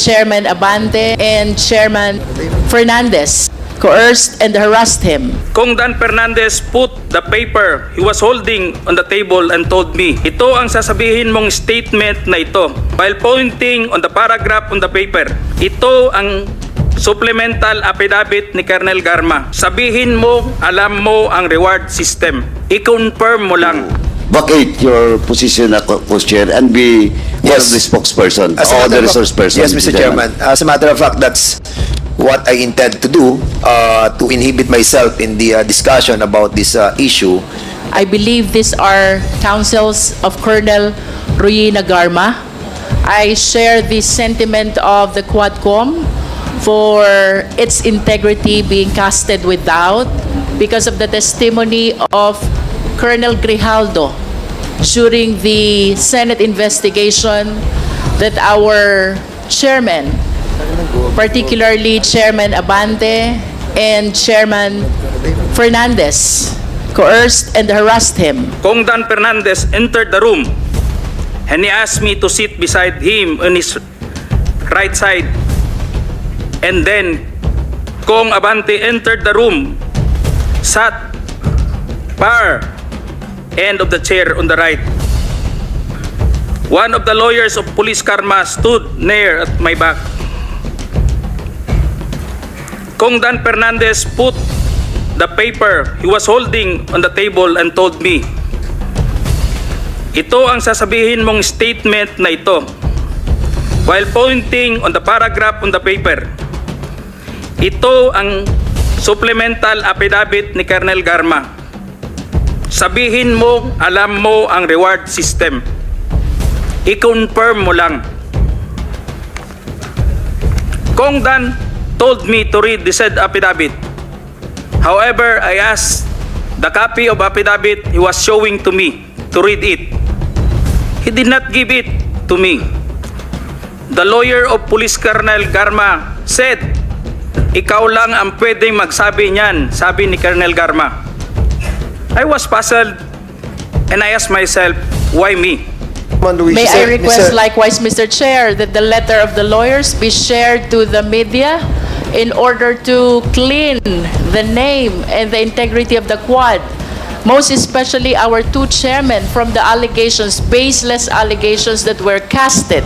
Chairman Abante and Chairman Fernandez coerced and harassed him. Kung Dan Fernandez put the paper he was holding on the table and told me, ito ang sasabihin mong statement na ito. While pointing on the paragraph on the paper, ito ang supplemental affidavit ni Colonel Garma. Sabihin mo, alam mo ang reward system. I-confirm mo lang. Vacate your position as co-chair and be one of the spokesperson or the resource person. Yes, Mr. Chairman. As a matter of fact, that's what I intend to do, to inhibit myself in the discussion about this issue. I believe these are counsels of Colonel Ruina Garma. I share the sentiment of the Quadcom for its integrity being casted with doubt because of the testimony of Colonel Grijaldo during the Senate investigation that our chairman, particularly Chairman Abante and Chairman Fernandez, coerced and harassed him. Kung Dan Fernandez entered the room and he asked me to sit beside him on his right side, and then Kung Abante entered the room, sat far end of the chair on the right. One of the lawyers of Police Karma stood near at my back. Kung Dan Fernandez put the paper he was holding on the table and told me, ito ang sasabihin mong statement na ito. While pointing on the paragraph on the paper, ito ang supplemental affidavit ni Colonel Garma. Sabihin mo, alam mo ang reward system. I-confirm mo lang. Kung Dan told me to read the said affidavit. However, I asked the copy of affidavit he was showing to me to read it. He did not give it to me. The lawyer of Police Colonel Garma said, ikaw lang ang pwedeng magsabi niyan, sabi ni Colonel Garma. I was puzzled and I asked myself, why me? May I request likewise, Mr. Chair, that the letter of the lawyers be shared to the media in order to clean the name and the integrity of the Quad, most especially our two chairmen from the allegations, baseless allegations that were casted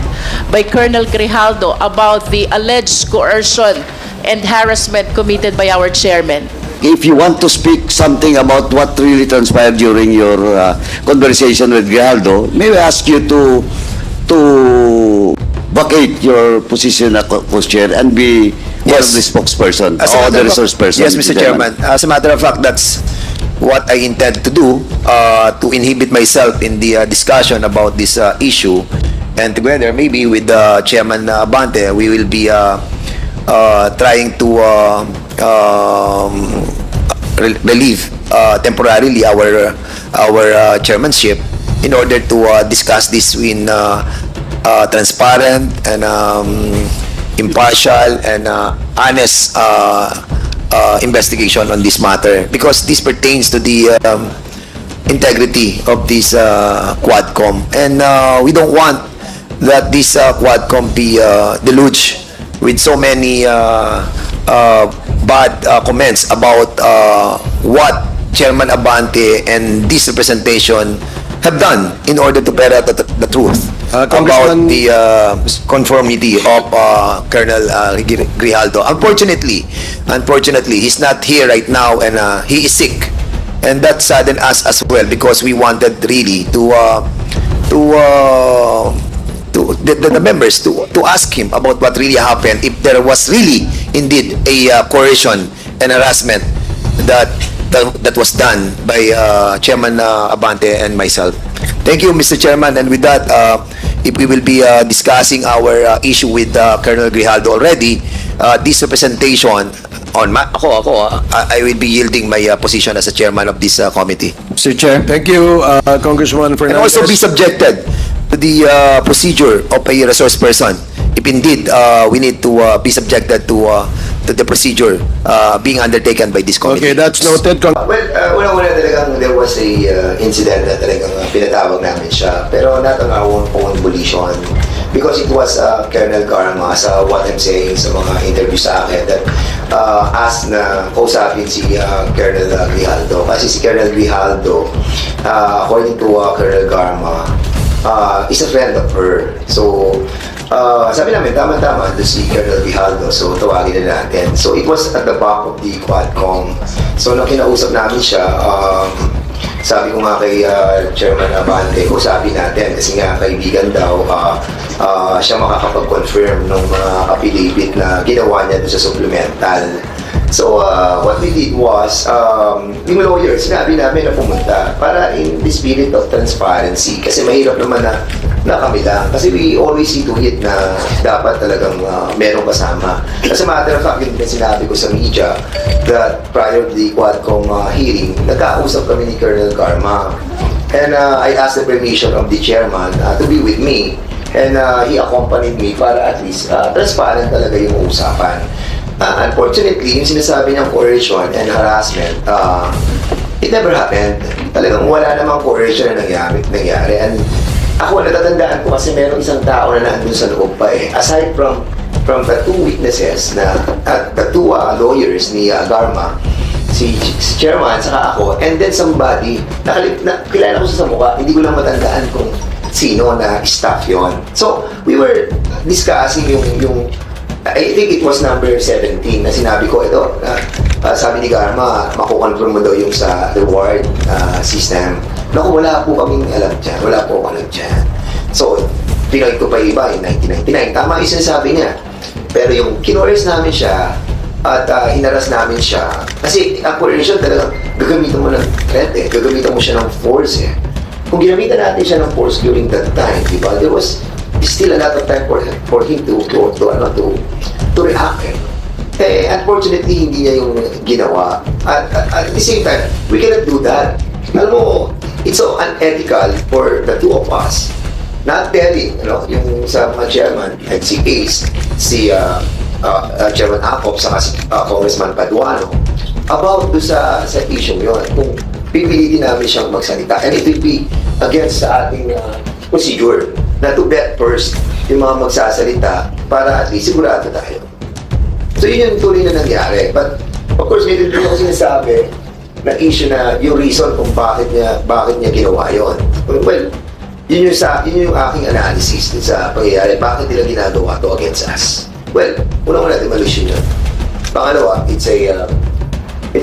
by Colonel Grijaldo about the alleged coercion and harassment committed by our chairman. If you want to speak something about what really transpired during your conversation with Grijaldo, may I ask you to vacate your position as co-chair and be one of the spokesperson or the resource person. Yes, Mr. Chairman. As a matter of fact, that's what I intend to do, to inhibit myself in the discussion about this issue. And together, maybe with Chairman Abante, we will be trying to relieve temporarily our chairmanship in order to discuss this in transparent and impartial and honest investigation on this matter, because this pertains to the integrity of this Quadcom, and we don't want that this Quadcom be deluged with so many bad comments about what Chairman Abante and this representation have done in order to bear out the truth about the conformity of Colonel Grijaldo. Unfortunately, he's not here right now, and he is sick, and that saddened us as well, because we wanted really the members to ask him about what really happened, if there was really indeed a coercion and harassment that was done by Chairman Abante and myself. Thank you, Mr. Chairman. And with that, if we will be discussing our issue with Colonel Grijaldo already, this representation on I will be yielding my position as a chairman of this committee. Mr. Chair. Thank you, Congressman Fernandez. And also be subjected to the procedure of a resource person, if indeed we need to be subjected to the procedure being undertaken by this committee. Okay, that's noted. Well, una talagang there was a incident na talagang pinatawag namin siya, pero not on our own volition. because it was Colonel Garma, as what I'm saying sa mga interview sa akin, that asked na kausapin si Colonel Grijaldo. Kasi si Colonel Grijaldo, according to Colonel Garma, is a friend of her. So, sabi namin, tama-tama doon si Colonel Grijaldo. So, tawagin na natin. So, it was at the back of the Quadcom. So, nung kinausap namin siya, sabi ko nga kay Chairman Abante, sabi natin, kasi nga kaibigan daw, siya makakapag-confirm ng mga affidavit na ginawa niya doon sa supplemental. So, what we did was, yung lawyer, sinabi namin na pumunta para in the spirit of transparency. Kasi mahirap naman na kami lang. Kasi we always see to it na dapat talagang merong kasama. As a matter of fact, yung sinabi ko sa media that prior to the Quadcom hearing, nagkausap kami ni Colonel Garma. And I asked the permission of the chairman to be with me. And he accompanied me para at least transparent talaga yung usapan. Unfortunately, yung sinasabi niyang coercion and harassment, it never happened. Talagang wala namang coercion na nangyari. And ako, natatandaan ko kasi merong isang tao na nandun sa loob pa eh. Aside from the two witnesses na at the two lawyers ni Garma, si chairman, saka ako, and then somebody, kilala ko siya sa mukha, hindi ko lang matandaan kung sino na staff yon. So, we were discussing yung I think it was number 17 na sinabi ko ito, sabi ni Garma, makukonfirm mo daw yung sa reward system. Naku, wala po kaming alam dyan, wala po alam dyan. So, pinoy ko pa iba in 1999, tama yung sinasabi niya. Pero yung kinoers namin siya at hinaras namin siya, kasi ang coercion talagang gagamitan mo ng threat eh, gagamitan mo siya ng force eh. Kung ginamitan natin siya ng force during that time, di ba, there was still a lot of time for him to react. Eh, unfortunately, hindi niya yung ginawa. At the same time, we cannot do that. Alam mo, it's so unethical for the two of us not telling, yung sa mga chairman, like si Ace, si Chairman Acop, saka si Congressman Paduano, about do sa issue yun. Kung pipilitin namin siyang magsalita, and it will be against sa ating procedure na to bet first yung mga magsasalita para at least sigurado tayo. So yun yung tuloy na nangyari. But of course, may din ako sinasabi na issue na yung reason kung bakit niya ginawa yun. Well, yun yung aking analysis dun sa pangyayari. Bakit nila ginagawa to against us? Well, unang-una demolition yun. Pangalawa, it's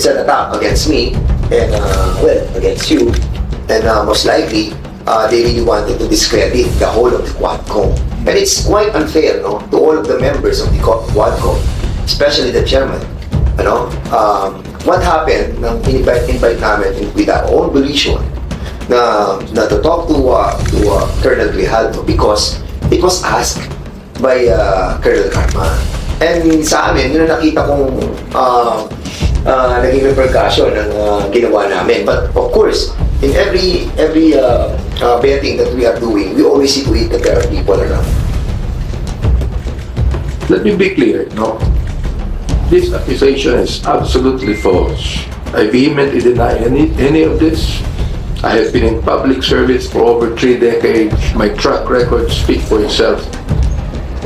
an attack against me and against you. And most likely, they really wanted to discredit the whole of the Quadcom. And it's quite unfair, to all of the members of the Quadcom, especially the chairman. What happened nang invite namin with our own volition na to talk to Colonel Grijaldo because it was asked by Colonel Garma. And sa amin, yun na nakita kong naging repercussion ng ginawa namin. But of course, in every betting that we are doing, we always see to it that there are people around. Let me be clear, this accusation is absolutely false. I vehemently deny any of this. I have been in public service for over 3 decades. My track record speaks for itself.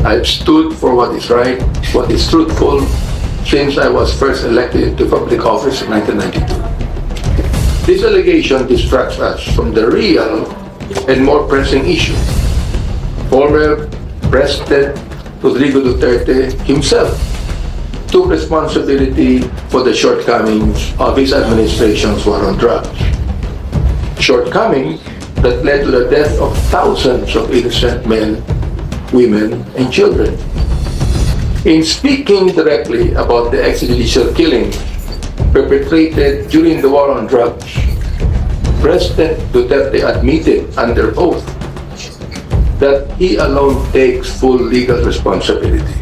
I've stood for what is right, what is truthful, since I was first elected to public office in 1992. This allegation distracts us from the real and more pressing issue. Former President Rodrigo Duterte himself took responsibility for the shortcomings of his administration's war on drugs. Shortcomings that led to the death of thousands of innocent men, women, and children. In speaking directly about the extrajudicial killings perpetrated during the war on drugs, President Duterte admitted under oath that he alone takes full legal responsibility.